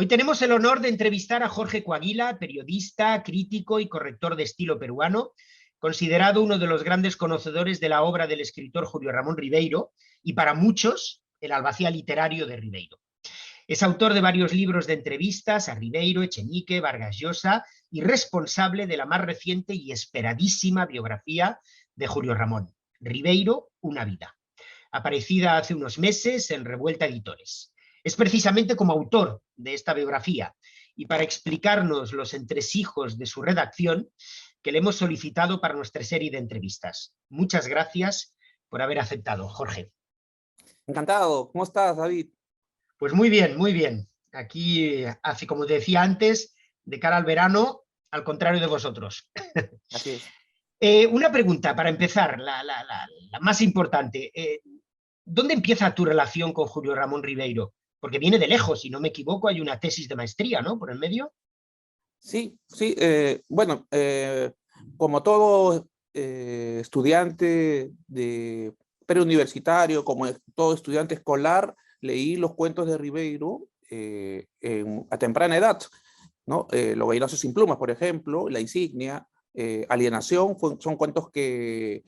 Hoy tenemos el honor de entrevistar a Jorge Coaguila, periodista, crítico y corrector de estilo peruano, considerado uno de los grandes conocedores de la obra del escritor Julio Ramón Ribeiro y para muchos el albacea literario de Ribeiro. Es autor de varios libros de entrevistas a Ribeiro, Echenique, Vargas Llosa y responsable de la más reciente y esperadísima biografía de Julio Ramón, Ribeiro, una vida, aparecida hace unos meses en Revuelta Editores. Es precisamente como autor de esta biografía y para explicarnos los entresijos de su redacción que le hemos solicitado para nuestra serie de entrevistas. Muchas gracias por haber aceptado, Jorge. Encantado. ¿Cómo estás, David? Pues muy bien, muy bien. Aquí, así como te decía antes, de cara al verano, al contrario de vosotros. Así es. Una pregunta para empezar, la más importante. ¿Dónde empieza tu relación con Julio Ramón Ribeiro? Porque viene de lejos, si no me equivoco, hay una tesis de maestría, ¿no? Por el medio. Sí, sí. Bueno, como todo estudiante de preuniversitario, como todo estudiante escolar, leí los cuentos de Ribeiro a temprana edad, ¿no? Los Bailados sin plumas, por ejemplo, La insignia, Alienación, son cuentos que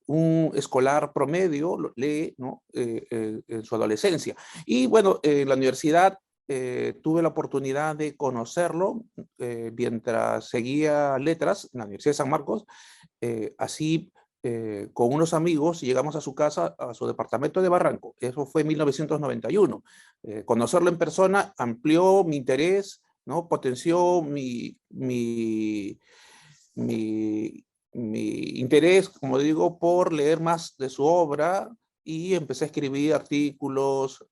un escolar promedio lee, ¿no? En su adolescencia. Y bueno, en la universidad tuve la oportunidad de conocerlo mientras seguía letras en la Universidad de San Marcos. Así, con unos amigos, llegamos a su casa, a su departamento de Barranco. Eso fue en 1991. Conocerlo en persona amplió mi interés, ¿no? Potenció mi interés, como digo, por leer más de su obra, y empecé a escribir artículos,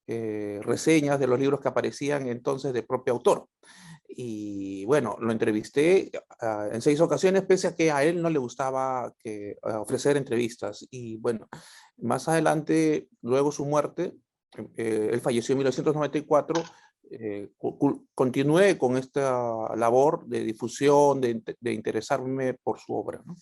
reseñas de los libros que aparecían entonces de propio autor. Y bueno, lo entrevisté en 6 ocasiones, pese a que a él no le gustaba ofrecer entrevistas. Y bueno, más adelante, luego su muerte, él falleció en 1994, continué con esta labor de difusión, de interesarme por su obra, ¿no?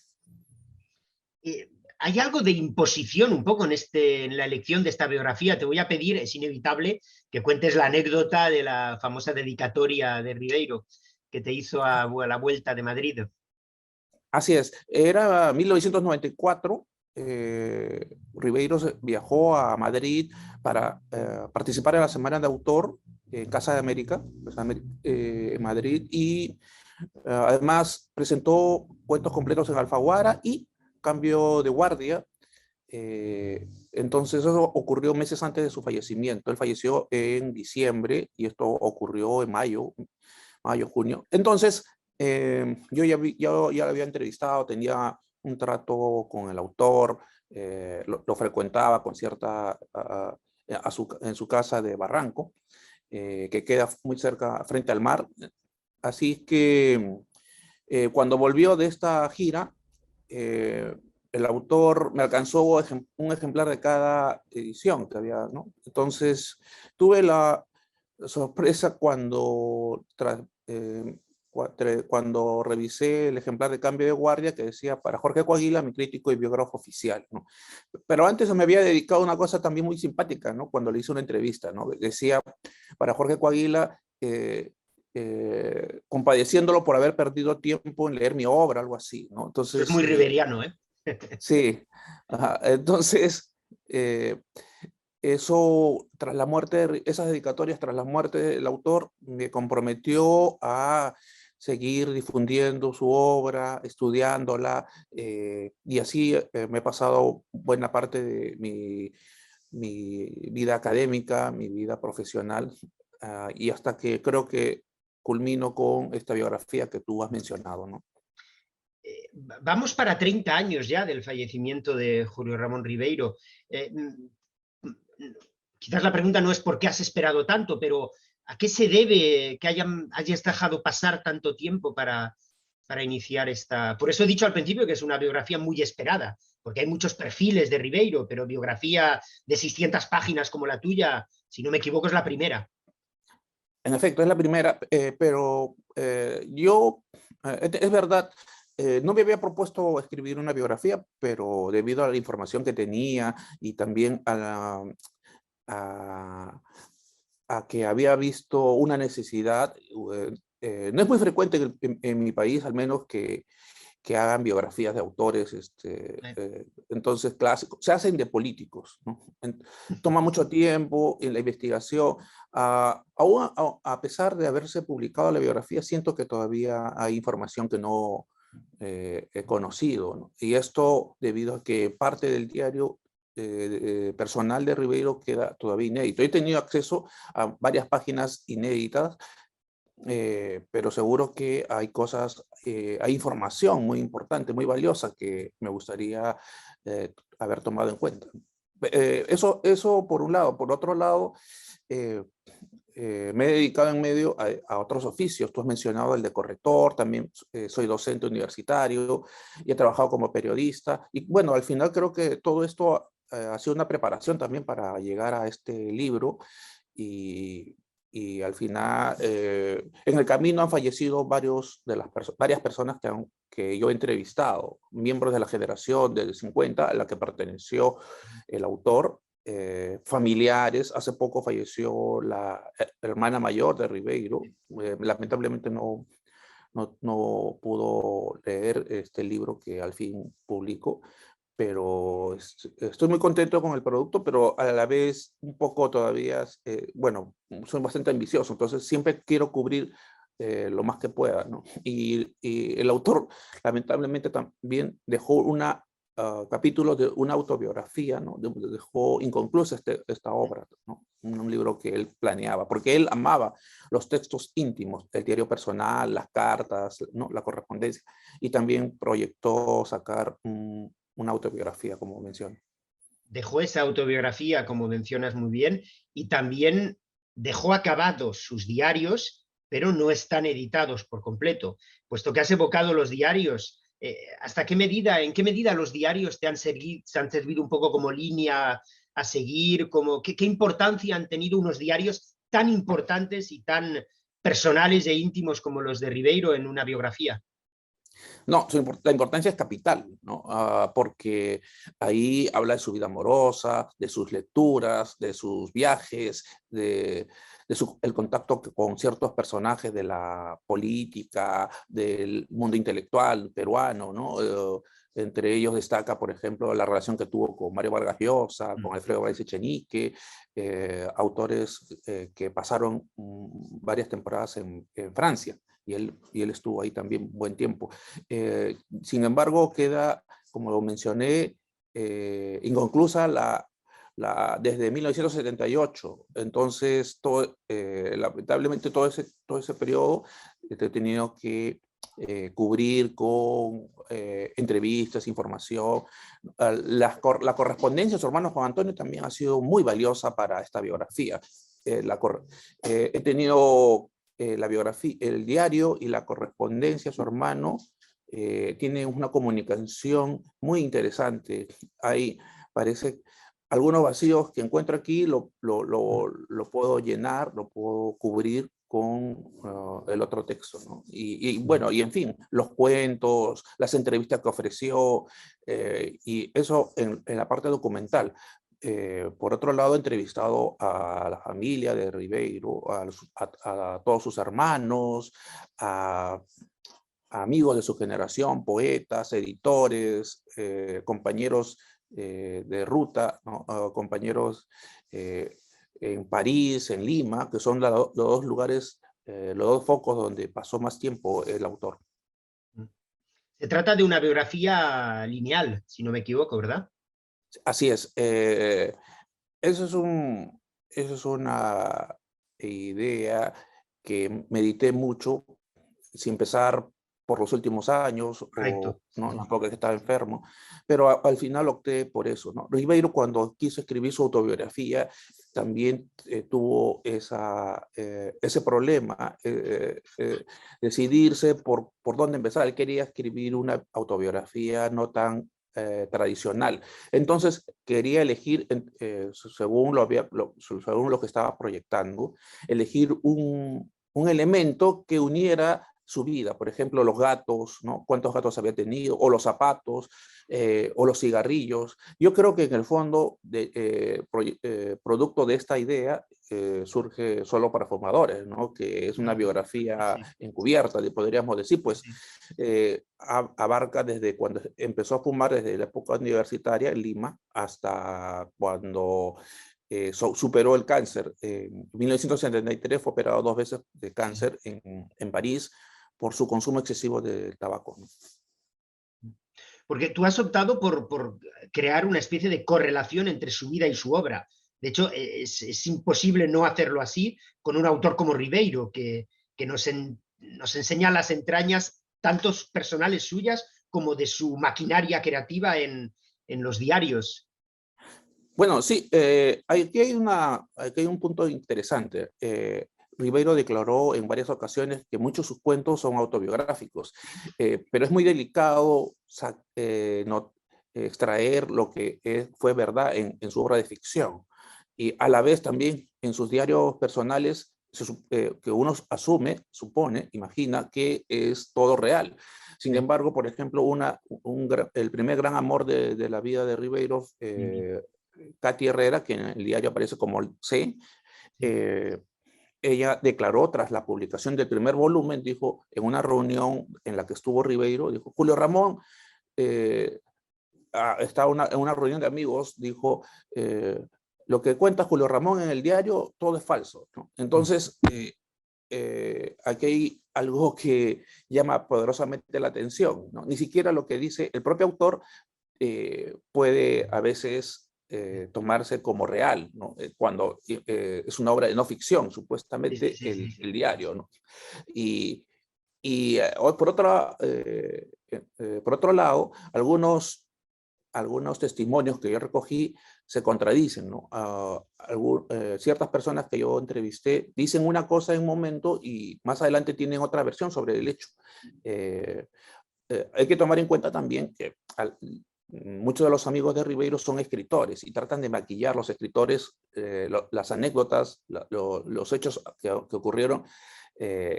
Hay algo de imposición un poco en la elección de esta biografía. Te voy a pedir, es inevitable, que cuentes la anécdota de la famosa dedicatoria de Ribeiro que te hizo a la Vuelta de Madrid. Así es, era 1994, Ribeiro viajó a Madrid para participar en la Semana de Autor en Casa de América, pues, en Madrid, y además presentó cuentos completos en Alfaguara y Cambio de Guardia. Entonces eso ocurrió meses antes de su fallecimiento. Él falleció en diciembre y esto ocurrió en mayo, junio. Entonces, yo ya lo había entrevistado, tenía un trato con el autor, lo frecuentaba con cierta, en su casa de Barranco, que queda muy cerca, frente al mar. Así que cuando volvió de esta gira, el autor me alcanzó un ejemplar de cada edición que había, ¿no? Entonces tuve la sorpresa cuando revisé el ejemplar de Cambio de Guardia que decía: para Jorge Coaguila, mi crítico y biógrafo oficial, ¿no? Pero antes me había dedicado a una cosa también muy simpática, ¿no? Cuando le hice una entrevista, ¿no? Decía: para Jorge Coaguila, compadeciéndolo por haber perdido tiempo en leer mi obra, algo así, ¿no? Eso es Entonces, muy riberiano, ¿eh? sí. Ajá. Entonces, eso, tras la muerte, esas dedicatorias tras la muerte del autor, me comprometió a seguir difundiendo su obra, estudiándola, y así me he pasado buena parte de mi vida académica, mi vida profesional, y hasta que creo que culmino con esta biografía que tú has mencionado, ¿no? Vamos para 30 años ya del fallecimiento de Julio Ramón Ribeiro. Quizás la pregunta no es por qué has esperado tanto, pero ¿a qué se debe que hayas dejado pasar tanto tiempo para iniciar esta? Por eso he dicho al principio que es una biografía muy esperada, porque hay muchos perfiles de Ribeiro, pero biografía de 600 páginas como la tuya, si no me equivoco, es la primera. En efecto, es la primera, pero yo, es verdad, no me había propuesto escribir una biografía, pero debido a la información que tenía y también a a que había visto una necesidad, no es muy frecuente en mi país, al menos, que hagan biografías de autores, entonces clásicos, se hacen de políticos, ¿no? Toma mucho tiempo en la investigación. Aún a pesar de haberse publicado la biografía, siento que todavía hay información que no he conocido, ¿no? Y esto debido a que parte del diario personal de Ribeiro queda todavía inédito. He tenido acceso a varias páginas inéditas, pero seguro que hay cosas, hay información muy importante, muy valiosa que me gustaría haber tomado en cuenta. Eso por un lado. Por otro lado, me he dedicado en medio a otros oficios. Tú has mencionado el de corrector, también soy docente universitario y he trabajado como periodista. Y bueno, al final creo que todo esto ha sido una preparación también para llegar a este libro. Y al final, en el camino han fallecido varias personas que yo he entrevistado, miembros de la generación del 50 a la que perteneció el autor, familiares. Hace poco falleció la hermana mayor de Ribeiro. Lamentablemente no pudo leer este libro que al fin publicó, pero estoy muy contento con el producto, pero a la vez un poco todavía, bueno, soy bastante ambicioso, entonces siempre quiero cubrir lo más que pueda, ¿no? Y el autor lamentablemente también dejó capítulo de una autobiografía, ¿no? Dejó inconclusa esta obra, ¿no? Un libro que él planeaba, porque él amaba los textos íntimos, el diario personal, las cartas, ¿no? La correspondencia, y también proyectó sacar una autobiografía, como menciono. Dejó esa autobiografía, como mencionas muy bien, y también dejó acabados sus diarios, pero no están editados por completo, puesto que has evocado los diarios. ¿Hasta qué medida, en qué medida los diarios te han servido un poco como línea a seguir? ¿Qué importancia han tenido unos diarios tan importantes y tan personales e íntimos como los de Ribeiro en una biografía? No, la importancia es capital, ¿no? Porque ahí habla de su vida amorosa, de sus lecturas, de sus viajes, el contacto con ciertos personajes de la política, del mundo intelectual peruano, ¿no? Entre ellos destaca, por ejemplo, la relación que tuvo con Mario Vargas Llosa, con Alfredo Valls Echenique, autores que pasaron varias temporadas en Francia. Y él estuvo ahí también buen tiempo. Sin embargo, queda, como lo mencioné, inconclusa desde 1978. Entonces, lamentablemente todo ese periodo he tenido que cubrir con entrevistas, información. La correspondencia de su hermano Juan Antonio también ha sido muy valiosa para esta biografía. He tenido la biografía, el diario y la correspondencia a su hermano tienen una comunicación muy interesante. Hay, parece, algunos vacíos que encuentro aquí lo puedo llenar, lo puedo cubrir con el otro texto, ¿no? Bueno, y en fin, los cuentos, las entrevistas que ofreció, y eso en la parte documental. Por otro lado, he entrevistado a la familia de Ribeiro, a todos sus hermanos, a amigos de su generación, poetas, editores, compañeros de ruta, ¿no? Compañeros en París, en Lima, que son los dos lugares, los dos focos donde pasó más tiempo el autor. Se trata de una biografía lineal, si no me equivoco, ¿verdad? Así es. Eso es una idea que medité mucho, sin empezar por los últimos años, Correcto. no porque estaba enfermo, pero al final opté por eso, ¿no? Ribeiro, cuando quiso escribir su autobiografía, también tuvo ese problema, decidirse por dónde empezar. Él quería escribir una autobiografía no tan tradicional. Entonces quería elegir, según lo que estaba proyectando, elegir un elemento que uniera su vida, por ejemplo, los gatos, ¿no? Cuántos gatos había tenido, o los zapatos, o los cigarrillos. Yo creo que en el fondo, producto de esta idea, surge Solo para Fumadores, ¿no? Que es una biografía Sí, encubierta, podríamos decir, sí, pues sí. abarca desde cuando empezó a fumar, desde la época universitaria en Lima, hasta cuando superó el cáncer. En 1973 fue operado 2 veces de Sí. cáncer en París por su consumo excesivo de tabaco, ¿no? Porque tú has optado por crear una especie de correlación entre su vida y su obra. De hecho, es imposible no hacerlo así con un autor como Ribeiro, que nos enseña las entrañas tanto personales suyas como de su maquinaria creativa en los diarios. Bueno, sí, aquí hay un punto interesante. Ribeiro declaró en varias ocasiones que muchos de sus cuentos son autobiográficos, pero es muy delicado extraer lo que fue verdad en su obra de ficción. Y a la vez también en sus diarios personales, que uno asume, supone, imagina que es todo real. Sin Sí. embargo, por ejemplo, el primer gran amor de la vida de Ribeiro, Katy Herrera, que en el diario aparece como C, Sí. eh, ella declaró tras la publicación del primer volumen, dijo en una reunión en la que estuvo Ribeiro, dijo, Julio Ramón, estaba en una reunión de amigos, dijo, lo que cuenta Julio Ramón en el diario, todo es falso, ¿no? Entonces, aquí hay algo que llama poderosamente la atención, ¿no? Ni siquiera lo que dice el propio autor puede a veces tomarse como real, ¿no? Cuando es una obra de no ficción, Sí, sí, supuestamente sí, sí, sí. el diario, ¿no? Y, por otro lado, algunos testimonios que yo recogí se contradicen, ¿no? Ciertas personas que yo entrevisté dicen una cosa en un momento y más adelante tienen otra versión sobre el hecho. Eh, Hay que tomar en cuenta también que muchos de los amigos de Ribeiro son escritores y tratan de maquillar los escritores, las anécdotas, los hechos que ocurrieron,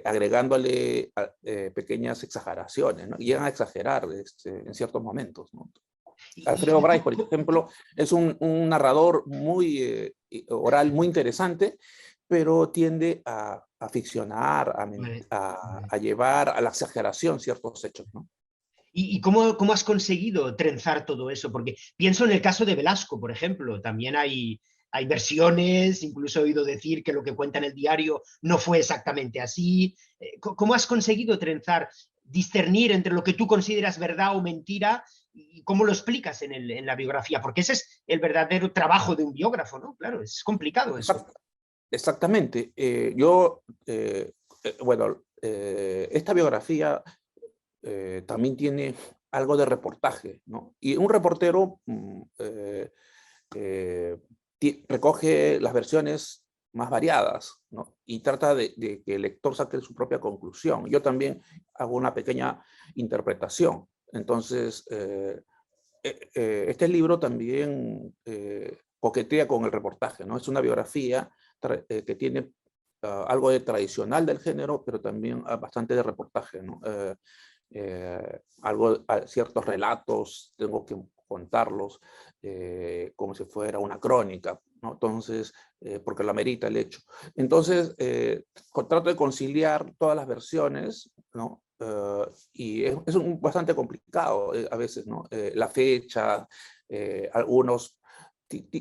agregándole pequeñas exageraciones, ¿no? Y llegan a exagerar en ciertos momentos, ¿no? Alfredo Bryce, por ejemplo, es un narrador muy oral, muy interesante, pero tiende a ficcionar, Vale, vale. a llevar a la exageración ciertos hechos, ¿no? ¿Y cómo has conseguido trenzar todo eso? Porque pienso en el caso de Velasco, por ejemplo, también hay versiones, incluso he oído decir que lo que cuenta en el diario no fue exactamente así. ¿Cómo has conseguido trenzar, discernir entre lo que tú consideras verdad o mentira y cómo lo explicas en la biografía? Porque ese es el verdadero trabajo de un biógrafo, ¿no? Claro, es complicado eso. Exactamente. Bueno, esta biografía también tiene algo de reportaje, ¿no? Y un reportero eh, recoge las versiones más variadas, ¿no? Y trata de que el lector saque su propia conclusión. Yo también hago una pequeña interpretación. Entonces, este libro también coquetea con el reportaje, ¿no? Es una biografía que tiene algo de tradicional del género, pero también bastante de reportaje, ¿no? Ciertos relatos, tengo que contarlos como si fuera una crónica, ¿no? Entonces, porque lo amerita el hecho. Entonces, trato de conciliar todas las versiones, ¿no? Y es bastante complicado a veces, ¿no? La fecha, algunos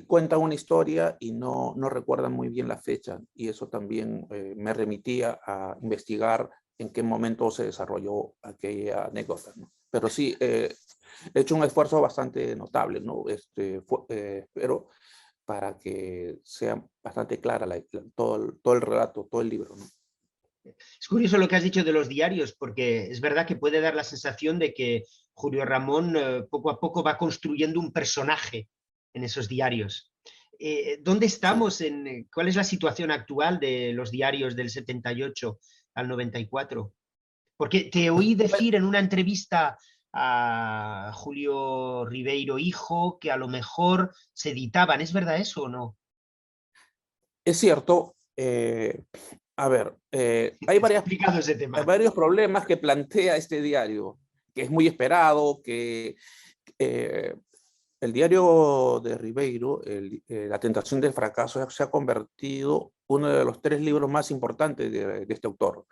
cuentan una historia y no recuerdan muy bien la fecha, y eso también me remitía a investigar en qué momento se desarrolló aquella anécdota, ¿no? Pero sí, he hecho un esfuerzo bastante notable, ¿no? Pero para que sea bastante clara todo el relato, todo el libro, ¿no? Es curioso lo que has dicho de los diarios, porque es verdad que puede dar la sensación de que Julio Ramón poco a poco va construyendo un personaje en esos diarios. ¿Dónde Sí. estamos? ¿Cuál es la situación actual de los diarios del 78 al 94? Porque te oí Bueno, decir en una entrevista a Julio Ribeiro Hijo que a lo mejor se editaban. ¿Es verdad eso o no? es cierto, A ver, hay Complicado ese tema. varios problemas que plantea este diario, que es muy esperado, que el diario de Ribeiro, La tentación del fracaso, se ha convertido uno de los 3 libros más importantes de este autor.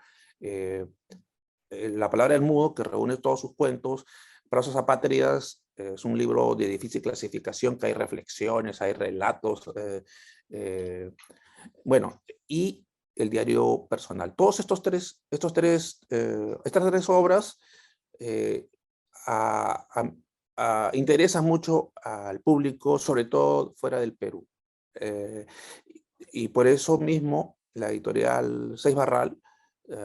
La palabra del mudo, que reúne todos sus cuentos, Prosas apátridas, es un libro de difícil clasificación, que hay reflexiones, hay relatos, bueno, y el diario personal. Todos estas 3 obras eh, a, interesan mucho al público, sobre todo fuera del Perú. Y por eso mismo la editorial Seis Barral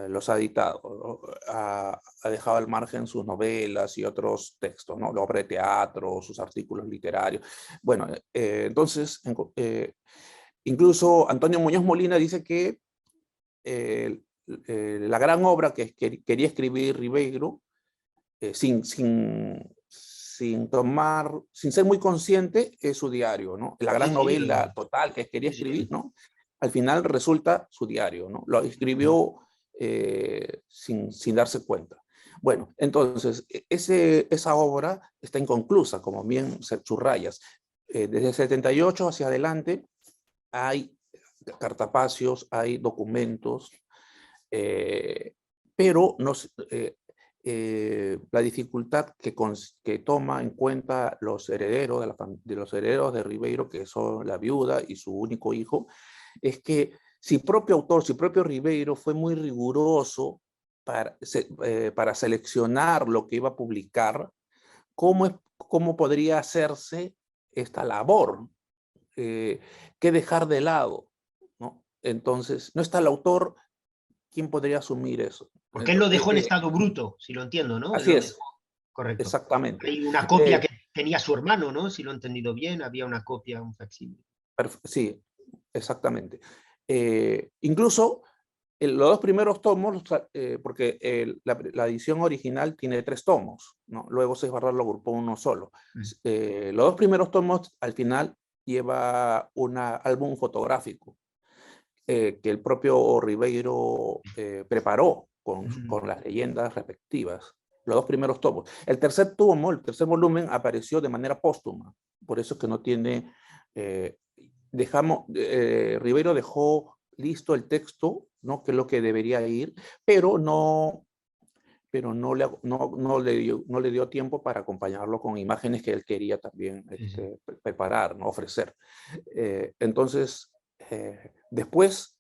los ha editado, ¿no? Ha dejado al margen sus novelas y otros textos, ¿no? La obra de teatro, sus artículos literarios. Bueno, entonces, incluso Antonio Muñoz Molina dice que la gran obra que quería escribir Ribeiro, sin ser muy consciente, es su diario, ¿no? La gran novela total que quería escribir, ¿no? Al final resulta su diario, ¿no? Lo escribió sin darse cuenta. Bueno, entonces, esa obra está inconclusa, como bien subrayas. Desde el 78 hacia adelante hay cartapacios, hay documentos, pero no, la dificultad que toma en cuenta los herederos de los herederos de Ribeiro, que son la viuda y su único hijo, es que si propio autor, si propio Ribeiro fue muy riguroso para seleccionar lo que iba a publicar, ¿cómo podría hacerse esta labor? ¿Qué dejar de lado? ¿No? Entonces, no está el autor, ¿quién podría asumir eso? Porque él lo dejó en estado bruto, si lo entiendo, ¿no? Él Así lo es, dejó, correcto. exactamente. Hay una copia que tenía su hermano, ¿no? Si lo he entendido bien, había una copia, un facsímil. Sí, exactamente. Incluso los 2 primeros tomos, porque la edición original tiene 3 tomos, ¿no? Luego Seis Barral lo agrupó uno solo. Los 2 primeros tomos al final lleva un álbum fotográfico que el propio Ribeiro preparó con las leyendas respectivas. Los 2 primeros tomos. El tercer tomo, el tercer volumen, apareció de manera póstuma. Por eso es que no tiene... Ribeiro dejó listo el texto, ¿no? Que es lo que debería ir, pero no le dio tiempo para acompañarlo con imágenes que él quería también preparar, ¿no? Ofrecer. Entonces, después,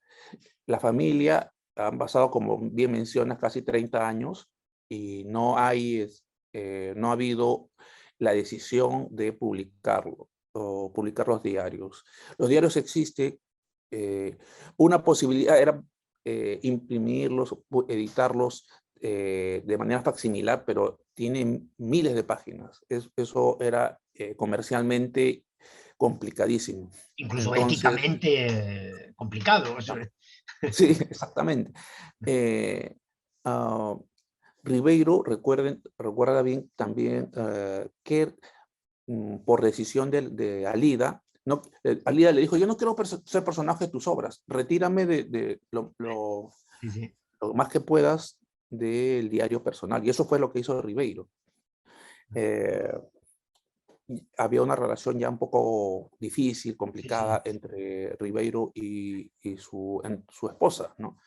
la familia han pasado, como bien mencionas, casi 30 años y no ha habido la decisión de publicarlo o publicar los diarios. Los diarios existen, una posibilidad era imprimirlos, editarlos de manera facsimilar, pero tienen miles de páginas. Eso era comercialmente complicadísimo. Incluso Entonces, éticamente complicado. sí, exactamente. Uh, Ribeiro, recuerda bien también que por decisión de Alida, no, Alida le dijo, yo no quiero ser personaje de tus obras, retírame de lo más que puedas del diario personal. Y eso fue lo que hizo Ribeiro. Había una relación ya un poco difícil, complicada entre Ribeiro y su esposa, ¿no?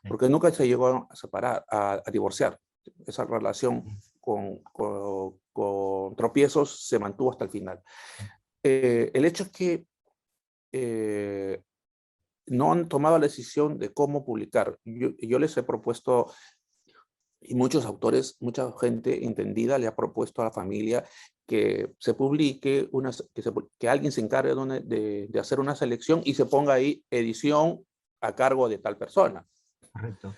Porque nunca se llegó a separar, a divorciar. Esa relación con tropiezos se mantuvo hasta el final. El hecho es que no han tomado la decisión de cómo publicar. Yo les he propuesto, y muchos autores, mucha gente entendida le ha propuesto a la familia que se publique, que alguien se encargue de hacer una selección y se ponga ahí edición a cargo de tal persona. Correcto.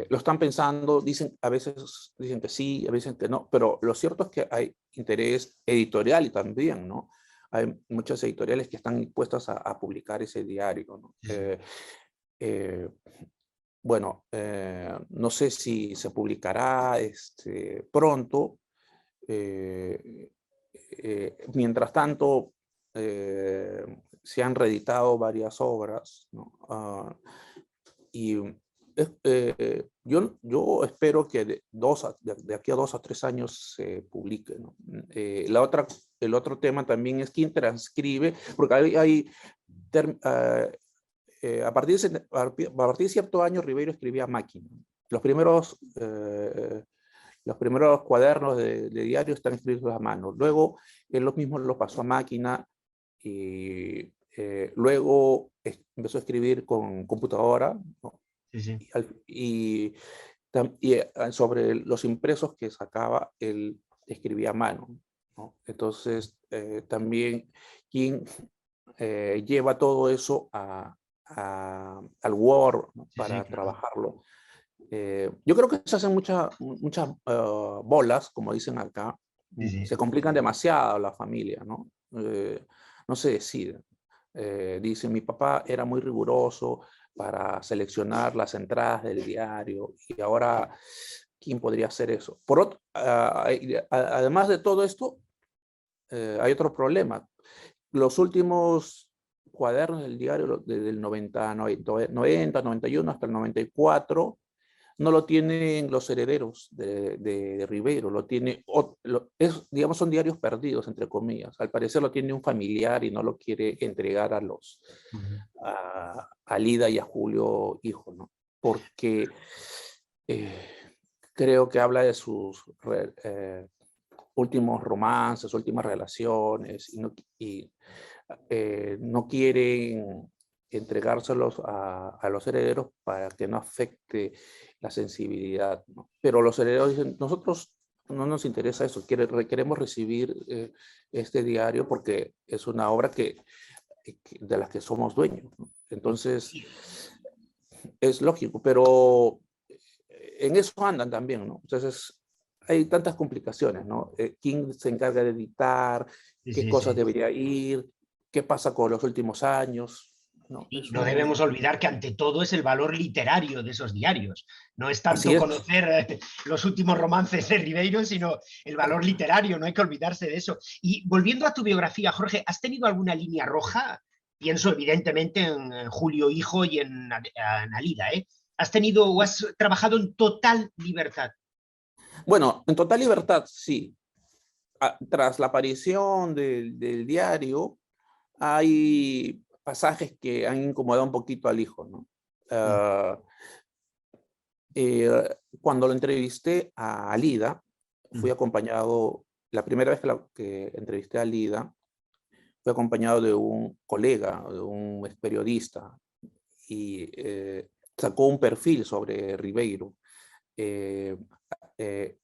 Lo están pensando, a veces dicen que sí, a veces que no, pero lo cierto es que hay interés editorial y también, ¿no? Hay muchas editoriales que están dispuestas a publicar ese diario, ¿no? Bueno, no sé si se publicará pronto. Mientras tanto, se han reeditado varias obras, ¿no? Y yo espero que de aquí a 2 a 3 años se publique, ¿no? El otro tema también es quién transcribe, porque a partir de cierto año Ribeiro escribía a máquina. Los primeros cuadernos de diario están escritos a mano. Luego él mismo lo pasó a máquina y luego empezó a escribir con computadora, ¿no? Sí, sí. Sobre los impresos que sacaba, él escribía a mano, ¿no? Entonces, también quien lleva todo eso al Word, ¿no? Sí, sí, Para claro. trabajarlo. Yo creo que se hacen muchas bolas, como dicen acá. Sí, sí. Se complican demasiado la familia, ¿no? No se deciden. Dice, mi papá era muy riguroso para seleccionar las entradas del diario y ahora, ¿quién podría hacer eso? Además de todo esto, hay otro problema. Los últimos cuadernos del diario, desde el 90, 91 hasta el 94, no lo tienen los herederos de Ribeiro, digamos, son diarios perdidos, entre comillas. Al parecer lo tiene un familiar y no lo quiere entregar a Lida y a Julio, hijo, ¿no? Porque eh, creo que habla de sus últimos romances, últimas relaciones, y no quieren entregárselos a los herederos para que no afecte la sensibilidad, ¿no? Pero los herederos dicen, nosotros no nos interesa eso, queremos recibir este diario porque es una obra de la que somos dueños, ¿no? Entonces, es lógico, pero en eso andan también, ¿no? Entonces, hay tantas complicaciones, ¿no? ¿Quién se encarga de editar? Sí, ¿Qué sí, cosas sí. debería ir? ¿Qué pasa con los últimos años? No, Y no eso, debemos olvidar que ante todo es el valor literario de esos diarios. No es así tanto es. conocer los últimos romances de Ribeiro, sino el valor literario, no hay que olvidarse de eso. Y volviendo a tu biografía, Jorge, ¿has tenido alguna línea roja? Pienso evidentemente en Julio Hijo y en Alida, ¿eh? ¿Has tenido o has trabajado en total libertad? Bueno, en total libertad, sí. Tras la aparición del diario, hay pasajes que han incomodado un poquito al hijo, ¿no? Mm, Ah, Cuando lo entrevisté a Lida, fui mm, acompañado, la primera vez que entrevisté a Lida, fui acompañado de un colega, de un periodista, y sacó un perfil sobre Ribeiro. Eh, eh,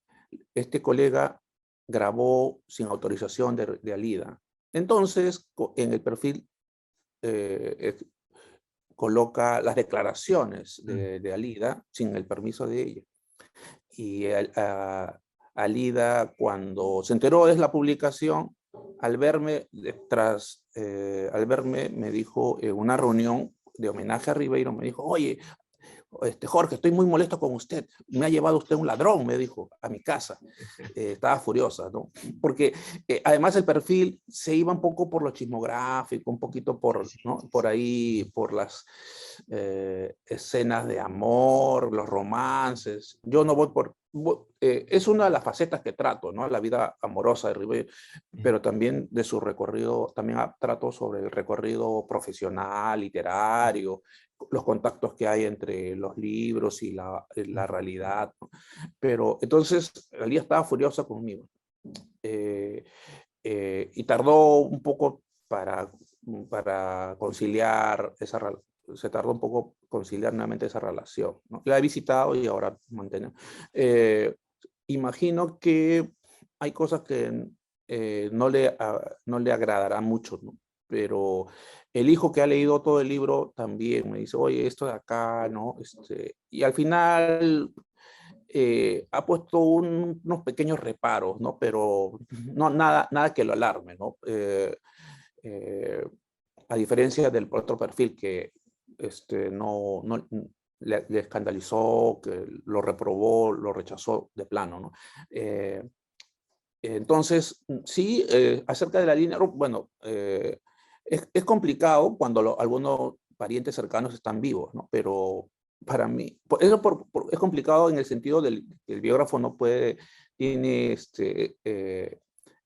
este colega grabó sin autorización de Alida. Entonces, en el perfil eh, coloca las declaraciones mm. de Alida sin el permiso de ella. Y Alida, cuando se enteró de la publicación, al verme, al verme, me dijo en una reunión de homenaje a Ribeiro, me dijo, oye, Jorge, estoy muy molesto con usted. Me ha llevado usted un ladrón, me dijo, a mi casa. Estaba furiosa, ¿no? Porque además el perfil se iba un poco por lo chismográfico, un poquito Sí, por, sí, ¿no? Por ahí, por las escenas de amor, los romances. Yo no voy es una de las facetas que trato, ¿no? La vida amorosa de Ribeiro, sí. pero también de su recorrido, también trato sobre el recorrido profesional, literario, los contactos que hay entre los libros y la realidad, ¿no? Pero entonces, Alía estaba furiosa conmigo. Y tardó un poco para conciliar se tardó un poco conciliar nuevamente esa relación, ¿no? La he visitado y ahora mantenemos. Imagino que hay cosas que no le agradará mucho, ¿no? Pero el hijo que ha leído todo el libro también me dice, oye, esto de acá, ¿no? Y al final ha puesto unos pequeños reparos, ¿no? Pero no, nada que lo alarme, ¿no? Eh, a diferencia del otro perfil que no le escandalizó, que lo reprobó, lo rechazó de plano, ¿no? Entonces, sí, acerca de la línea, bueno, Es complicado cuando algunos parientes cercanos están vivos, ¿no? Pero para mí, es complicado en el sentido del que el biógrafo no puede, tiene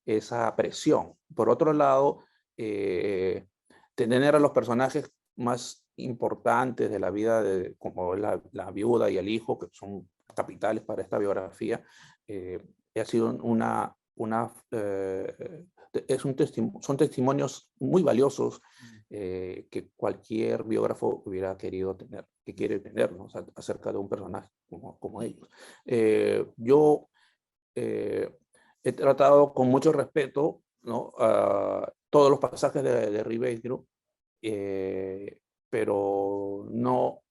esa presión. Por otro lado, tener a los personajes más importantes de la vida, como la viuda y el hijo, que son capitales para esta biografía, ha sido son testimonios muy valiosos que cualquier biógrafo hubiera querido tener, que quiere tener, ¿no? O sea, acerca de un personaje como ellos. Yo he tratado con mucho respeto, ¿no? Todos los pasajes de Ribeiro, pero no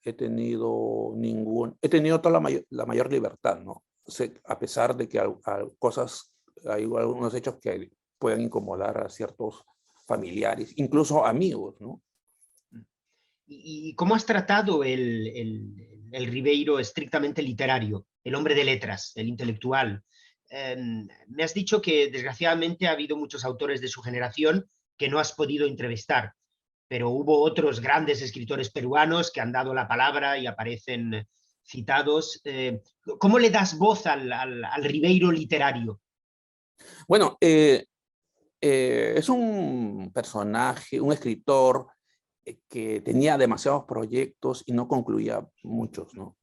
he tenido he tenido toda la mayor libertad, ¿no? A pesar de que hay algunos hechos que pueden incomodar a ciertos familiares, incluso amigos, ¿no? ¿Y cómo has tratado el Ribeiro estrictamente literario, el hombre de letras, el intelectual? Me has dicho que desgraciadamente ha habido muchos autores de su generación que no has podido entrevistar, pero hubo otros grandes escritores peruanos que han dado la palabra y aparecen citados. ¿Cómo le das voz al Ribeiro literario? Bueno, es un personaje, un escritor que tenía demasiados proyectos y no concluía muchos, ¿no?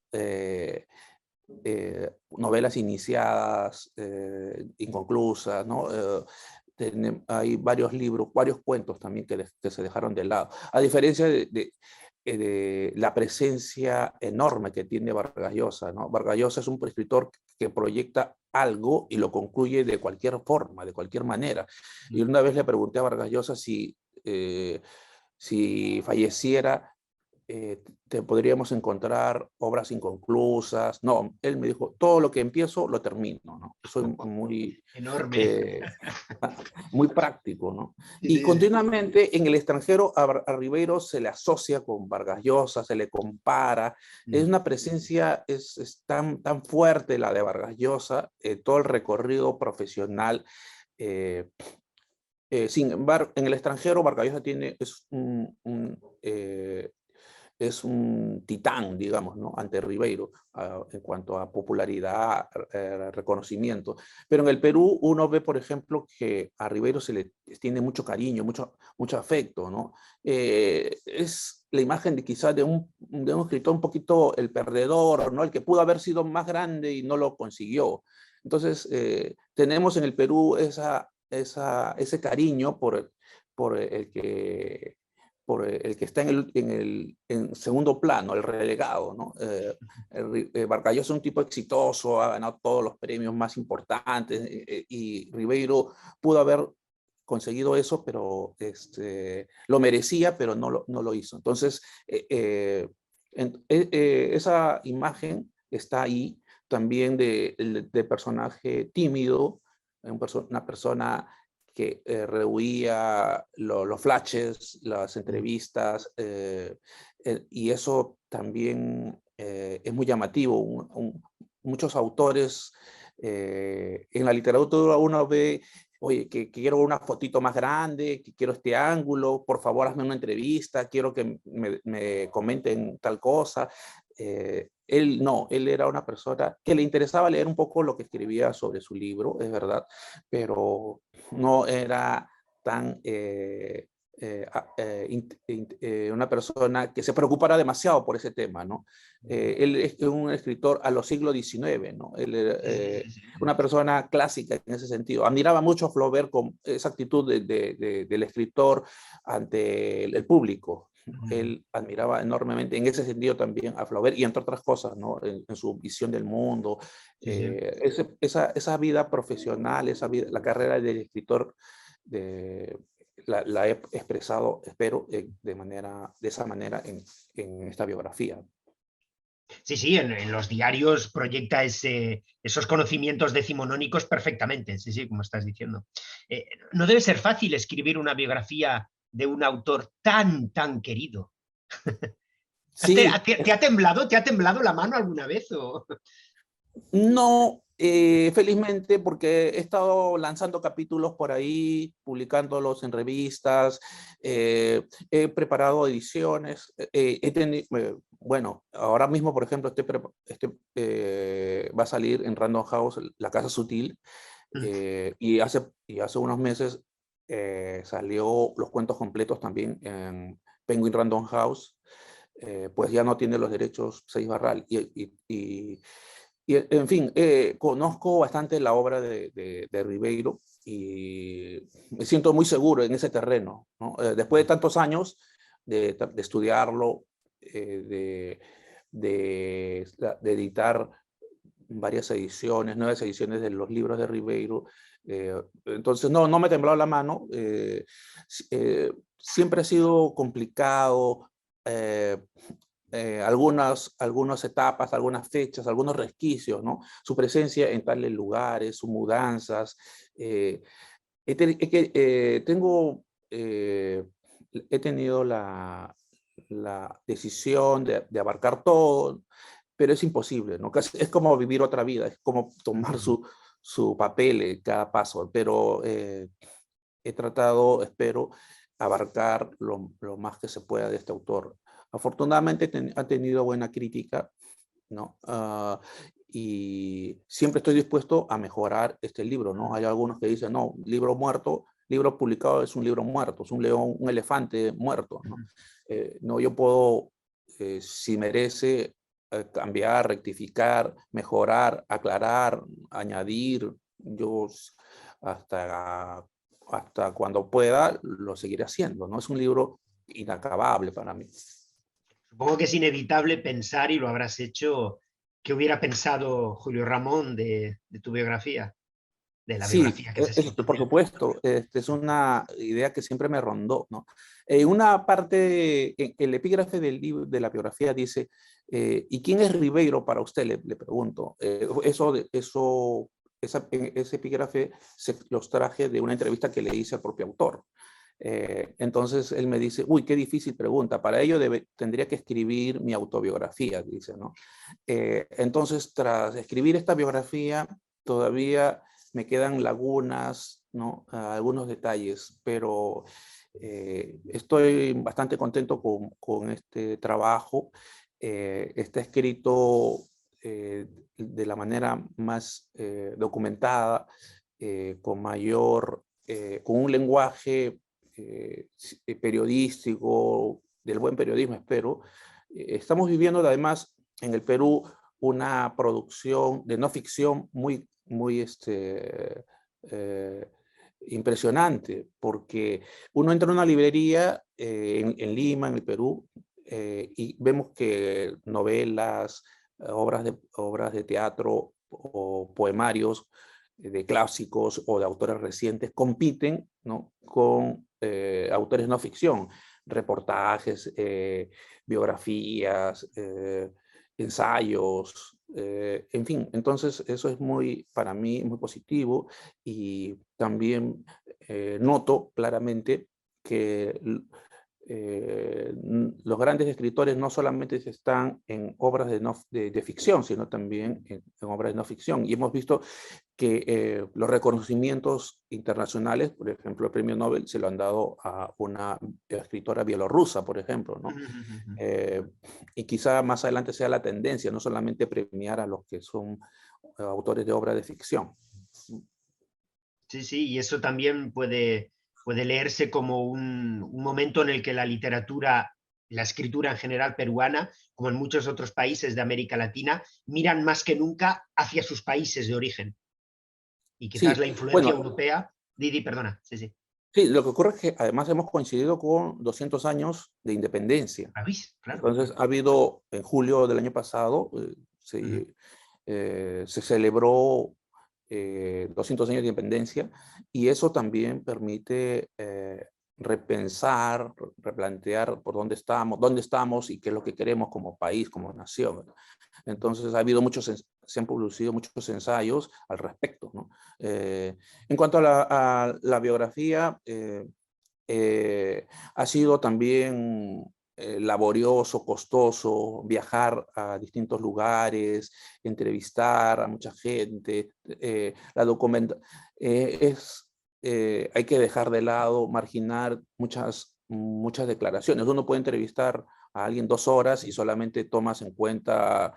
Novelas iniciadas, inconclusas, ¿no? Hay varios libros, varios cuentos también que se dejaron de lado. A diferencia de la presencia enorme que tiene Vargas Llosa, ¿no? Vargas Llosa es un escritor que proyecta algo y lo concluye de cualquier forma, de cualquier manera. Y una vez le pregunté a Vargas Llosa si falleciera, te podríamos encontrar obras inconclusas. No, él me dijo, todo lo que empiezo lo termino, ¿no? Soy muy, Enorme. muy práctico, ¿no? Sí, Y sí, sí. continuamente en el extranjero a Ribeiro se le asocia con Vargas Llosa, se le compara. Es una presencia, es tan fuerte la de Vargas Llosa, todo el recorrido profesional. Sin embargo, en el extranjero, Vargas Llosa es un titán, digamos, ¿no? Ante Ribeiro, en cuanto a popularidad, reconocimiento. Pero en el Perú uno ve, por ejemplo, que a Ribeiro se le tiene mucho cariño, mucho afecto, ¿no? Es la imagen quizás de un escritor un poquito el perdedor, ¿no? El que pudo haber sido más grande y no lo consiguió. Entonces, tenemos en el Perú ese cariño por el que está en segundo plano, el relegado, ¿no? Vargas Llosa es un tipo exitoso, ha ganado todos los premios más importantes, y Ribeiro pudo haber conseguido eso, pero lo merecía, pero no lo hizo. Entonces, esa imagen está ahí también de personaje tímido, una persona que rehuía los flashes, las entrevistas, y eso también es muy llamativo. Muchos autores en la literatura uno ve, oye, que quiero una fotito más grande, que quiero este ángulo, por favor hazme una entrevista, quiero que me comenten tal cosa. Él no, él era una persona que le interesaba leer un poco lo que escribía sobre su libro, es verdad, pero no era tan una persona que se preocupara demasiado por ese tema, ¿no? Él es un escritor a los siglos XIX, ¿no? Él era una persona clásica en ese sentido. Admiraba mucho a Flaubert con esa actitud del escritor ante el público. Él admiraba enormemente en ese sentido también a Flaubert y entre otras cosas, ¿no? En su visión del mundo. Sí, sí. Esa vida profesional, la carrera del escritor, la he expresado, espero, de esa manera en esta biografía. Sí, sí, en los diarios proyecta esos conocimientos decimonónicos perfectamente, sí, sí, como estás diciendo. No debe ser fácil escribir una biografía de un autor tan querido. Sí, ¿Te ha temblado? ¿Te ha temblado la mano alguna vez? no, Felizmente, porque he estado lanzando capítulos por ahí, publicándolos en revistas, he preparado ediciones, bueno, ahora mismo, por ejemplo, va a salir en Random House La Casa Sutil, y hace unos meses salió los cuentos completos también en Penguin Random House, pues ya no tiene los derechos Seis Barral, y, en fin, conozco bastante la obra de Ribeiro y me siento muy seguro en ese terreno, ¿no? Después de tantos años de estudiarlo, de editar varias ediciones, nuevas ediciones de los libros de Ribeiro, entonces no me tembló la mano. Siempre ha sido complicado, algunas etapas, algunas fechas, algunos resquicios, ¿no? Su presencia en tales lugares, sus mudanzas. He tenido la decisión de abarcar todo, pero es imposible, ¿no? Es como vivir otra vida, es como tomar su papel en cada paso, pero he tratado, espero, abarcar lo más que se pueda de este autor. Afortunadamente ha tenido buena crítica, ¿no? Y siempre estoy dispuesto a mejorar este libro, ¿no? Hay algunos que dicen, no, libro muerto, libro publicado es un libro muerto, es un león, un elefante muerto, ¿no? No, yo puedo, si merece, cambiar, rectificar, mejorar, aclarar, añadir, yo hasta, hasta cuando pueda lo seguiré haciendo, ¿no? Es un libro inacabable para mí. Supongo que es inevitable pensar, y lo habrás hecho, qué hubiera pensado Julio Ramón de tu biografía, de la Sí, biografía que has escrito por de él. supuesto, es una idea que siempre me rondó, ¿no? Una parte, en el epígrafe del libro, de la biografía dice, ¿y quién es Ribeiro para usted? Le pregunto. Ese epígrafe los traje de una entrevista que le hice al propio autor. Entonces él me dice, uy, qué difícil pregunta, para ello tendría que escribir mi autobiografía, dice, ¿no? Entonces, tras escribir esta biografía, todavía me quedan lagunas, ¿no? Algunos detalles, pero estoy bastante contento con este trabajo. Está escrito de la manera más documentada, con un lenguaje periodístico, del buen periodismo, espero. Estamos viviendo además en el Perú una producción de no ficción muy impresionante, porque uno entra a una librería en Lima, en el Perú, y vemos que novelas, obras de teatro o poemarios de clásicos o de autores recientes compiten, ¿no? Con autores no ficción, reportajes, biografías, ensayos, en fin. Entonces eso es para mí muy positivo, y también noto claramente que los grandes escritores no solamente están en obras de ficción, sino también en obras de no ficción. Y hemos visto que los reconocimientos internacionales, por ejemplo, el premio Nobel se lo han dado a una escritora bielorrusa, por ejemplo, ¿no? Y quizá más adelante sea la tendencia, no solamente premiar a los que son autores de obras de ficción. Sí, sí, y eso también puede leerse como un momento en el que la literatura, la escritura en general peruana, como en muchos otros países de América Latina, miran más que nunca hacia sus países de origen. Y quizás Sí, la influencia bueno, europea. Didi, perdona, sí, sí. sí, lo que ocurre es que además hemos coincidido con 200 años de independencia. ¿Habéis? Claro. Entonces ha habido, en julio del año pasado, se celebró 200 años de independencia, y eso también permite repensar, replantear por dónde estamos y qué es lo que queremos como país, como nación. Entonces se han producido muchos ensayos al respecto, ¿no? En cuanto a la biografía, ha sido también laborioso, costoso, viajar a distintos lugares, entrevistar a mucha gente, hay que dejar de lado, marginar muchas declaraciones. Uno puede entrevistar a alguien 2 horas y solamente tomas en cuenta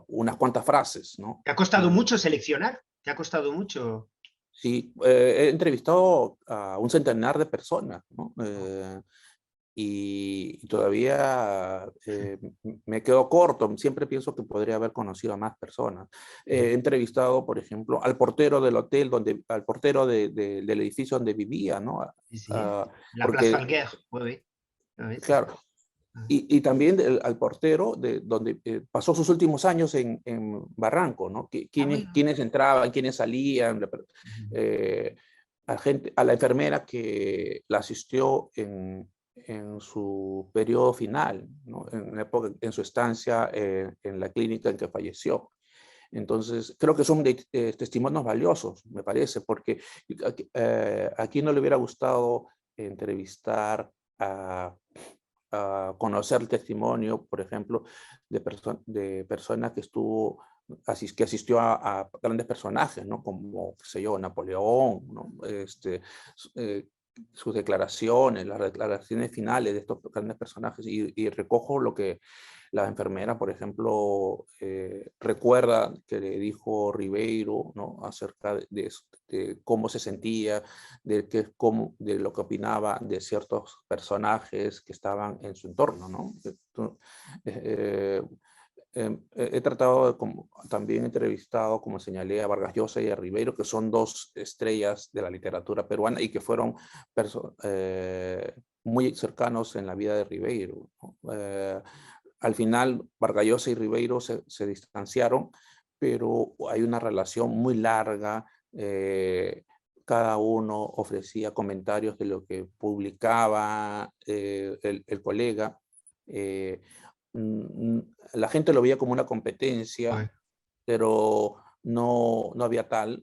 unas cuantas frases, ¿no? ¿Te ha costado mucho seleccionar? ¿Te ha costado mucho? Sí, he entrevistado a un centenar de personas, ¿no? Y todavía me quedo corto. Siempre pienso que podría haber conocido a más personas. He entrevistado, por ejemplo, al portero del hotel, al portero del edificio donde vivía, ¿no? Sí, sí. La Place Porque, Falguer, oui, oui. claro, y también al portero de donde pasó sus últimos años en Barranco, ¿no? Bueno. Quiénes entraban, quiénes salían, a la enfermera que la asistió en su periodo final, ¿no? En su estancia en la clínica en que falleció. Entonces, creo que son testimonios valiosos, me parece, porque aquí no le hubiera gustado entrevistar a conocer el testimonio, por ejemplo, de personas que asistió a grandes personajes, ¿no? Como, qué sé yo, Napoleón, ¿no? Sus declaraciones, las declaraciones finales de estos grandes personajes, y recojo lo que la enfermera, por ejemplo, recuerda que le dijo Ribeiro, ¿no? Acerca de cómo se sentía, de lo que opinaba de ciertos personajes que estaban en su entorno, ¿no? He tratado, también he entrevistado, como señalé, a Vargas Llosa y a Ribeiro, que son 2 estrellas de la literatura peruana y que fueron muy cercanos en la vida de Ribeiro, ¿no? Al final, Vargas Llosa y Ribeiro se distanciaron, pero hay una relación muy larga. Cada uno ofrecía comentarios de lo que publicaba el colega. La gente lo veía como una competencia, Bueno. pero no había tal.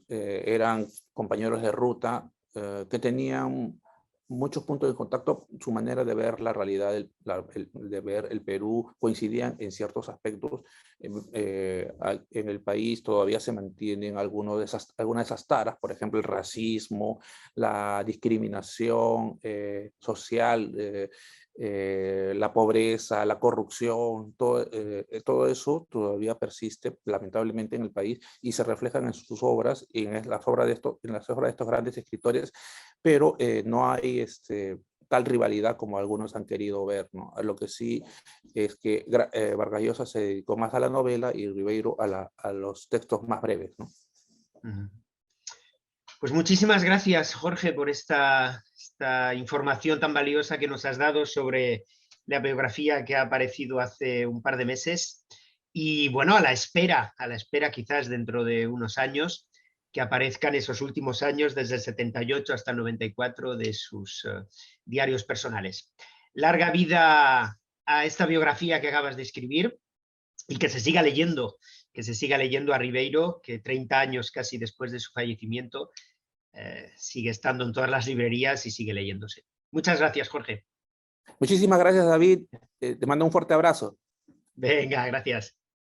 Eran compañeros de ruta que tenían muchos puntos de contacto. Su manera de ver la realidad, de ver el Perú, coincidían en ciertos aspectos. En el país todavía se mantienen algunas de esas taras, por ejemplo, el racismo, la discriminación social, la pobreza, la corrupción, todo eso todavía persiste lamentablemente en el país y se reflejan en sus obras y en las obras de estos grandes escritores, pero no hay tal rivalidad como algunos han querido ver, ¿no? Lo que sí es que Vargas Llosa se dedicó más a la novela y Ribeiro a los textos más breves, ¿no? Pues muchísimas gracias, Jorge, por esta información tan valiosa que nos has dado sobre la biografía que ha aparecido hace un par de meses. Y bueno, a la espera quizás dentro de unos años, que aparezcan esos últimos años, desde el 78 hasta el 94, de sus diarios personales. Larga vida a esta biografía que acabas de escribir y que se siga leyendo a Ribeiro, que 30 años casi después de su fallecimiento sigue estando en todas las librerías y sigue leyéndose. Muchas gracias, Jorge. Muchísimas gracias, David. Te mando un fuerte abrazo. Venga, gracias.